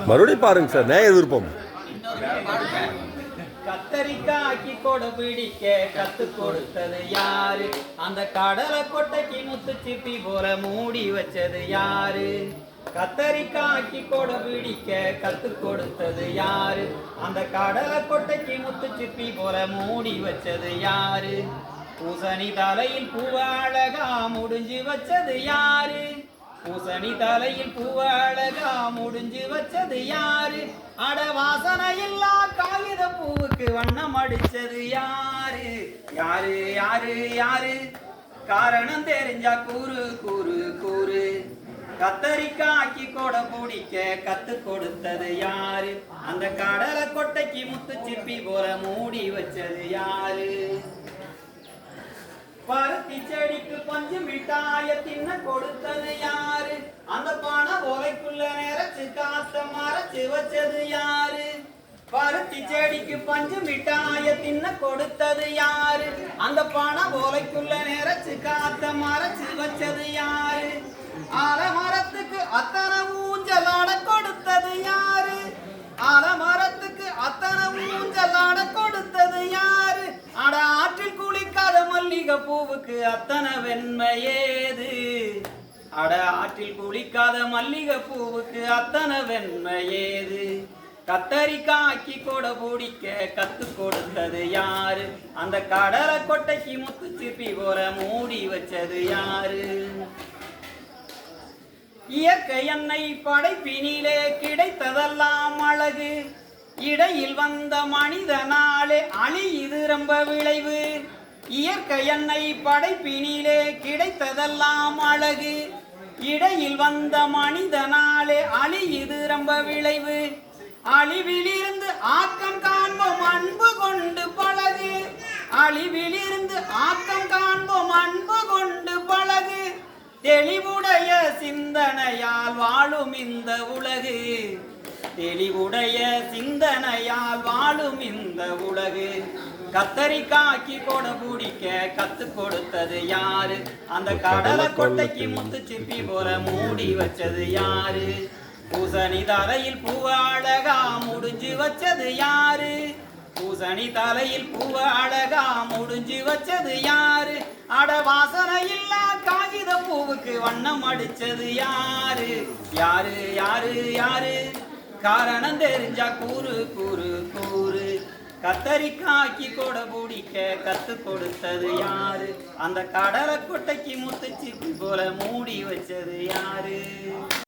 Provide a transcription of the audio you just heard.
மறுபடியும் பாருங்க சார், நேய விருப்பம். கத்தரிக்காக்கி கொடை பிடிக்க கத்து கொடுத்தது யாரு? அந்த கடலை கொட்டைக்கு முத்து சிப்பி போல மூடி வச்சது யாரு? கத்தரிக்காக்கி கொடை பிடிக்க கத்து கொடுத்தது யாரு? அந்த கடலை கொட்டைக்கு முத்து சிப்பி போல மூடி வச்சது யாரு? பூசணி தலையில் பூவ அழகா முடிஞ்சு வச்சது யாரு? பூசணி தலையில் பூவ அழகா முடிஞ்சு வச்சது யாரு? அட வாசனை இல்லா காகித பூவுக்கு வண்ணம் அடிச்சது யாரு? யாரு யாரு யாரு? காரணம் தெரிஞ்சா கூறு கூறு கூறு. கத்தரிக்காக்கி கொடை பிடிக்க கத்து கொடுத்தது யாரு? அந்த கடலை கொட்டைக்கு முத்து சிப்பி போல மூடி வச்சது யாரு? பருத்தி செடிக்கு பஞ்சு மிட்டாய தின்ன கொடுத்தது யாரு? அந்த பண ஓலைக்குள்ள நிறைச்சு காத்த மறைச்சு வச்சது யாரு? பருத்தி செடிக்கு பஞ்சு மிட்டாய தின்ன கொடுத்தது யாரு? அந்த பண ஓலைக்குள்ள நிறைச்சு காத்த மறைச்சு வச்சது யாரு? ஆலமரத்துக்கு அத்தனை ஊஞ்சலாட கொடுத்தது யாரு? ஆலமரத்துக்கு அத்தனை ஊஞ்சலாட கொடுத்தது யாரு? அட ஆற்றில் குளிக்காத மல்லிகை பூவுக்கு அத்தனை வெண்மையேது? அட ஆற்றில் குளிக்காத மல்லிகை பூவுக்கு அத்தனை வெண்மையேது? கத்தரிக்காக்கி கொடை பிடிக்க கத்து கொடுத்தது யாரு? அந்த கடலை கொட்டைக்கு முத்து சிப்பி போல மூடி வச்சது யாரு? இயற்கை எண்ணெய் படைப்பினிலே கிடைத்ததெல்லாம் அழகு, இடையில் வந்த மனிதனாலே அழியுது ரொம்ப விளைவு. இயற்கை எண்ணெய் படைப்பினிலே கிடைத்ததெல்லாம் அழகு, இடையில் வந்த மனிதனாலே அழியுது ரொம்ப விளைவு. அழிவிலிருந்து ஆக்கம் காண்போம் அன்பு கொண்டு பழகு, அழிவிலிருந்து ஆக்கம் காண்போம் அன்பு கொண்டு பழகு. தெளிவுடைய சிந்தனையால் வாழும் இந்த உலகு, தெளிவுடைய சிந்தனையால் வாழும் இந்த உலகு. கத்தரிக்காக்கி கொடை பிடிக்க கத்து கொடுத்தது யாரு? அந்த கடலை கொட்டைக்கு முத்து சிப்பி போல மூடி வச்சது யாரு? பூசணி தலையில் பூவ அழகா முடிஞ்சு வச்சது யாரு? பூசணி தலையில் பூவ அழகா முடிஞ்சு வச்சது யாரு? அட வாசனை இல்லா காகித பூவுக்கு வண்ணம் அடிச்சது யாரு? யாரு யாரு யாரு? காரணம் தெரிஞ்சா கூறு கூறு கூறு. கத்தரிக்காக்கி கொடை பிடிக்க கத்து கொடுத்தது யாரு? அந்த கடலை கொட்டைக்கு முத்து சிப்பி போல மூடி வச்சது யாரு?